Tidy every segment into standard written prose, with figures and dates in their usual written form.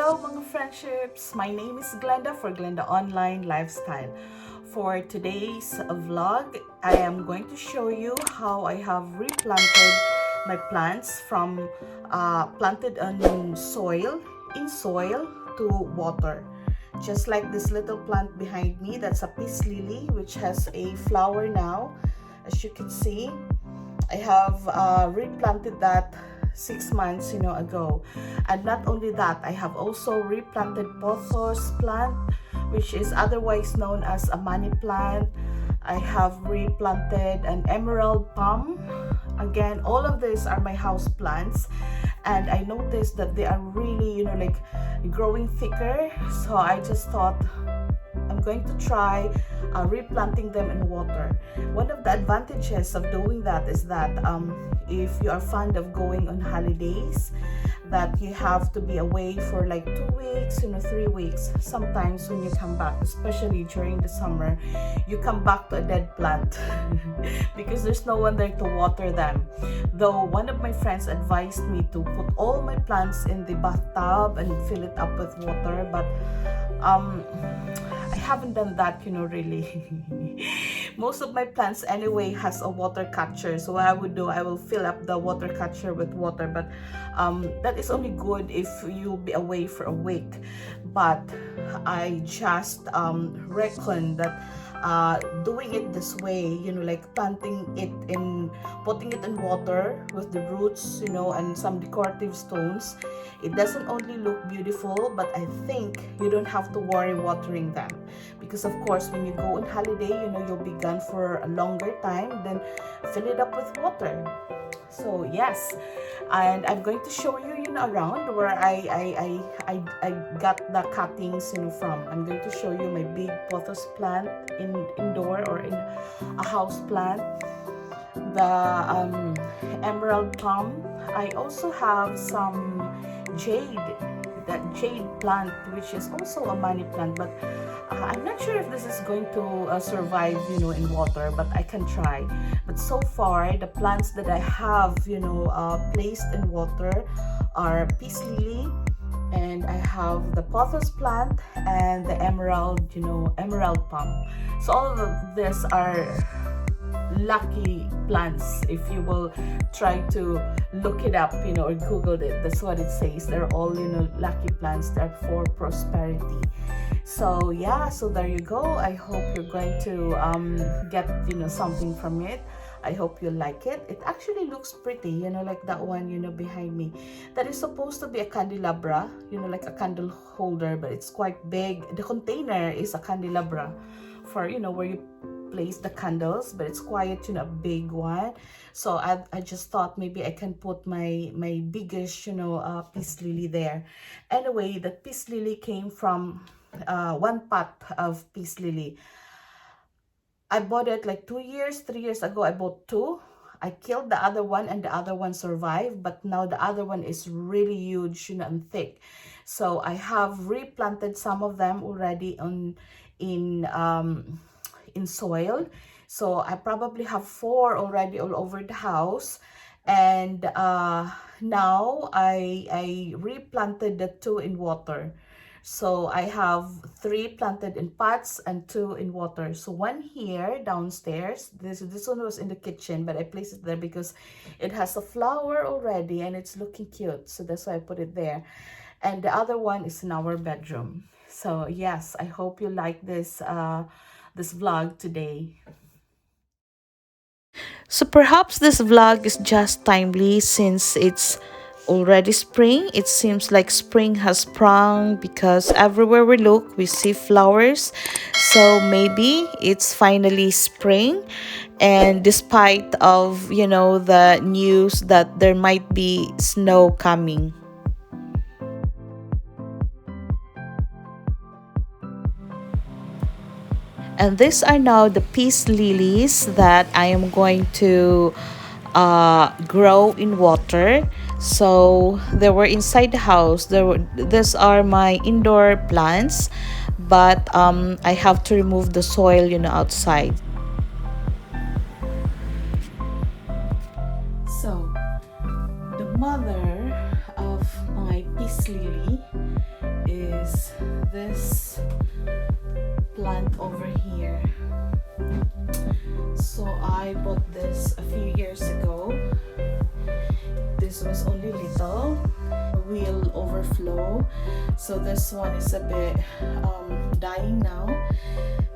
Hello mga friendships! My name is Glenda for Glenda Online Lifestyle. For today's vlog, I am going to show you how I have replanted my plants from planted in soil to water. Just like this little plant behind me, that's a peace lily which has a flower now. As you can see, I have replanted that 6 months ago. And not only that, I have also replanted Pothos plant, which is otherwise known as a money plant. I have replanted an emerald palm. Again, all of these are my house plants, and I noticed that they are really like growing thicker. So I just thought I'm going to try replanting them in water. One of the advantages of doing that is that if you are fond of going on holidays, that you have to be away for like 2 weeks, 3 weeks. Sometimes when you come back, especially during the summer, you come back to a dead plant because there's no one there to water them. Though one of my friends advised me to put all my plants in the bathtub and fill it up with water, but I haven't done that, really. Most of my plants anyway has a water catcher, so what I would do, I will fill up the water catcher with water, but that is only good if you'll be away for a week. But I just reckon that doing it this way, like planting it in, putting it in water with the roots, and some decorative stones, it doesn't only look beautiful, but I think you don't have to worry watering them, because of course when you go on holiday, you'll be gone for a longer time, then fill it up with water. So yes, and I'm going to show you around where I got the cuttings from. I'm going to show you my big pothos plant indoor or in a house plant, the emerald palm. I also have some that jade plant, which is also a money plant, but I'm not sure if this is going to survive in water, but I can try. But so far the plants that I have placed in water are peace lily, and I have the pothos plant and the emerald palm. So all of these are lucky plants. If you will try to look it up or Google it, that's what it says. They're all lucky plants. They're for prosperity. So yeah, so there you go. I hope you're going to get something from it. I hope you like it. It actually looks pretty, like that one behind me. That is supposed to be a candelabra, like a candle holder, but it's quite big. The container is a candelabra for where you place the candles, but it's quite a big one. So I just thought maybe I can put my biggest peace lily there. Anyway, the peace lily came from one pot of peace lily. I bought it like 3 years ago. I bought 2. I killed the other one and the other one survived, but now the other one is really huge and thick. So I have replanted some of them already in soil. So I probably have 4 already all over the house, and now I replanted the 2 in water. So I have 3 planted in pots and 2 in water. So one here downstairs. This one was in the kitchen, but I placed it there because it has a flower already and it's looking cute. So that's why I put it there. And the other one is in our bedroom. So yes, I hope you like this vlog today. So perhaps this vlog is just timely since it's already spring. It seems like spring has sprung because everywhere we look we see flowers. So maybe it's finally spring, and despite of the news that there might be snow coming. And these are now the peace lilies that I am going to grow in water. So they were inside the house. These are my indoor plants, but I have to remove the soil outside. So the mother of my peace lily is this plant over here. So I bought this a few years ago. This was only little, will overflow, so this one is a bit dying now.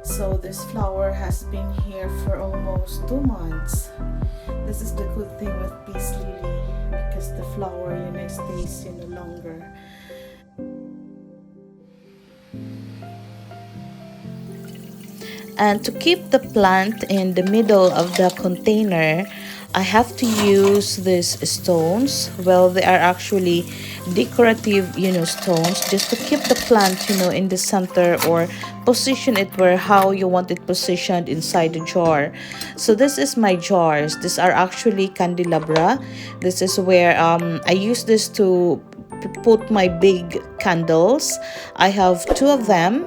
So this flower has been here for almost 2 months. This is the good thing with peace lily, because the flower, you know, stays, you know, longer. And to keep the plant in the middle of the container, I have to use these stones. Well, they are actually decorative, you know, stones, just to keep the plant, you know, in the center, or position it where how you want it positioned inside the jar. So this is my jars. These are actually candelabra. This is where I use this to put my big candles. I have 2 of them,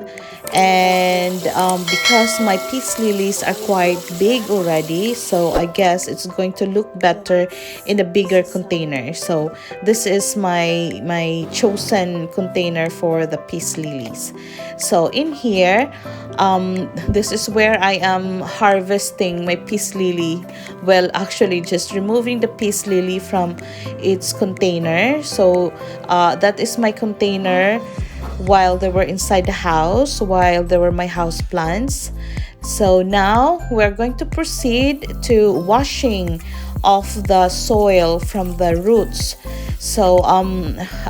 and because my peace lilies are quite big already, so I guess it's going to look better in a bigger container. So this is my chosen container for the peace lilies. So in here, this is where I am harvesting my peace lily. Well, actually just removing the peace lily from its container. So that is my container while they were inside the house, while they were my house plants. So now we're going to proceed to washing off the soil from the roots. So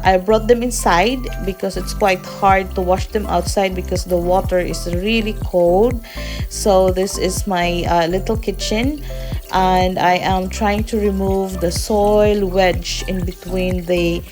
I brought them inside because it's quite hard to wash them outside because the water is really cold. So this is my little kitchen, and I am trying to remove the soil wedge in between the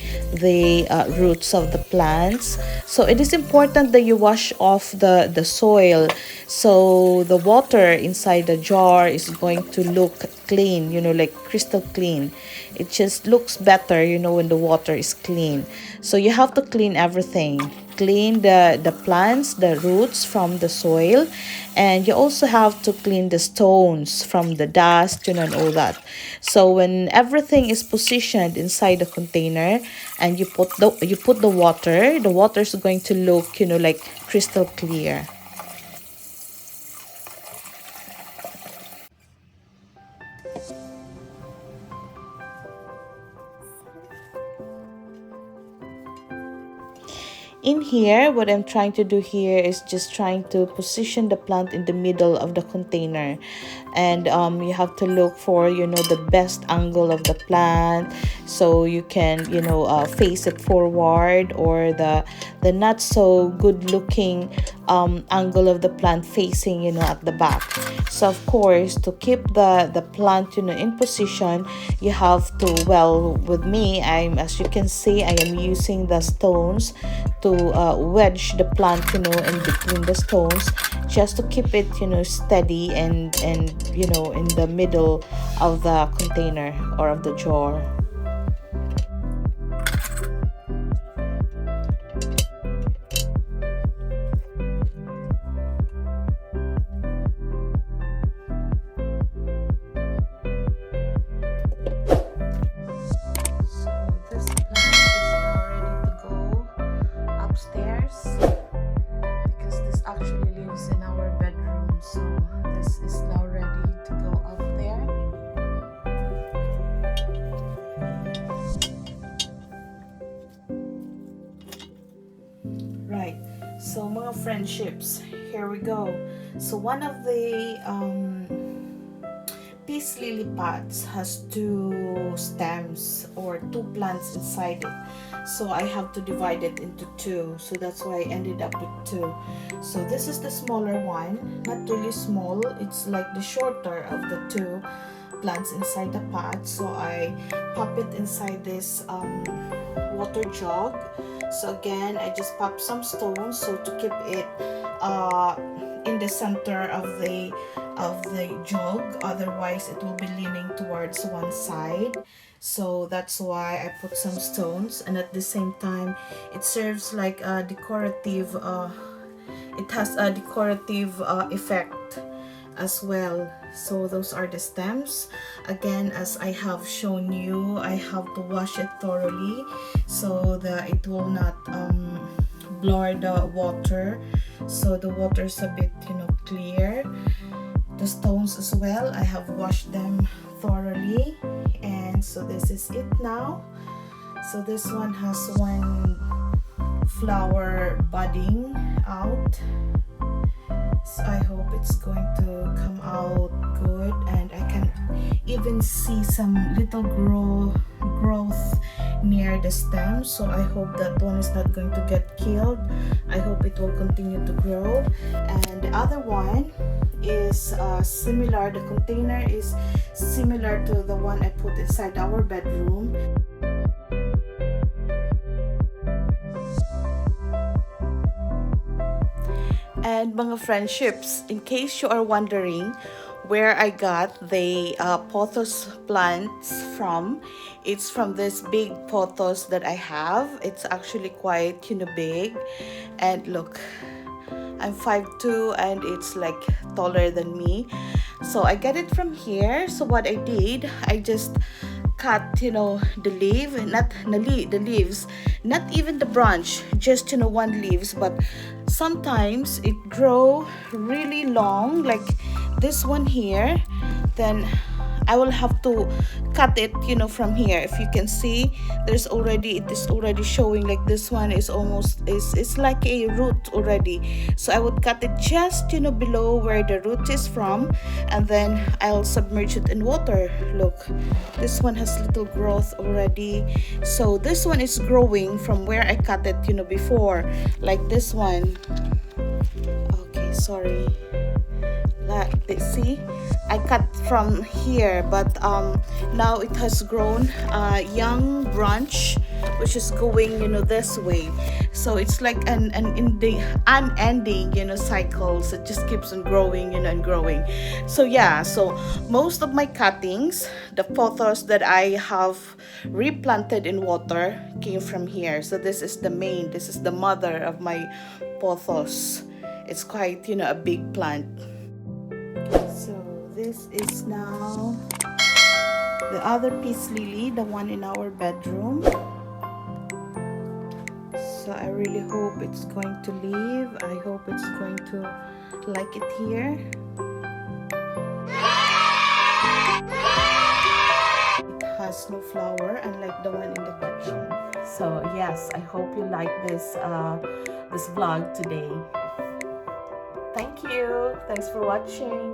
roots of the plants. So it is important that you wash off the soil, so the water inside the jar is going to look clean, you know, like crystal clean. It just looks better, you know, when the water is clean. So you have to clean everything. Clean the plants, the roots from the soil, and you also have to clean the stones from the dust, you know, and all that. So when everything is positioned inside the container and you put the water is going to look, you know, like crystal clear. In here, what I'm trying to do here is just trying to position the plant in the middle of the container. And you have to look for, you know, the best angle of the plant, so you can, you know, face it forward, or the not so good looking angle of the plant facing, you know, at the back. So of course, to keep the plant, you know, in position, you have to, well, with me, as you can see, I am using the stones to wedge the plant, you know, in between the stones, just to keep it, you know, steady and you know, in the middle of the container or of the jar. So mga friendships, here we go. So one of the peace lily pots has 2 stems or 2 plants inside it. So I have to divide it into 2. So that's why I ended up with 2. So this is the smaller one, not really small. It's like the shorter of the 2 plants inside the pot. So I pop it inside this water jug. So again, I just pop some stones so to keep it in the center of the jug, otherwise it will be leaning towards one side. So that's why I put some stones, and at the same time it serves like a decorative it has a decorative effect as well. So those are the stems. Again, as I have shown you, I have to wash it thoroughly so that it will not blur the water, so the water is a bit, you know, clear. The stones as well, I have washed them thoroughly, and so this is it now. So this one has one flower budding out, so I hope it's going to come out good, and I can even see some little growth near the stem, so I hope that one is not going to get killed. I hope it will continue to grow. And the other one is similar, the container is similar to the one I put inside our bedroom. And mga friendships, in case you are wondering where I got the pothos plants from, it's from this big pothos that I have. It's actually quite, you know, big. And look, I'm 5'2" and it's like taller than me. So I get it from here. So what I did, I just cut, you know, the leaf, not the leaves, not even the branch, just, you know, one leaves. But sometimes it grow really long, like this one here. Then I will have to cut it, you know, from here. If you can see, it is already showing, like this one is almost, it's like a root already. So I would cut it just, you know, below where the root is from, and then I'll submerge it in water. Look, this one has little growth already. So this one is growing from where I cut it, you know, before, like this one. Okay, sorry. See, I cut from here, but now it has grown a young branch which is going, you know, this way. So it's like an unending, you know, cycles. It just keeps on growing, you know, and growing. So yeah, so most of my cuttings, the pothos that I have replanted in water, came from here. So this is the main, this is the mother of my pothos. It's quite, you know, a big plant. So this is now the other peace lily, the one in our bedroom. So I really hope it's going to live. I hope it's going to like it here. It has no flower, unlike the one in the kitchen. So yes, I hope you like this this vlog today. Thank you. Thanks for watching.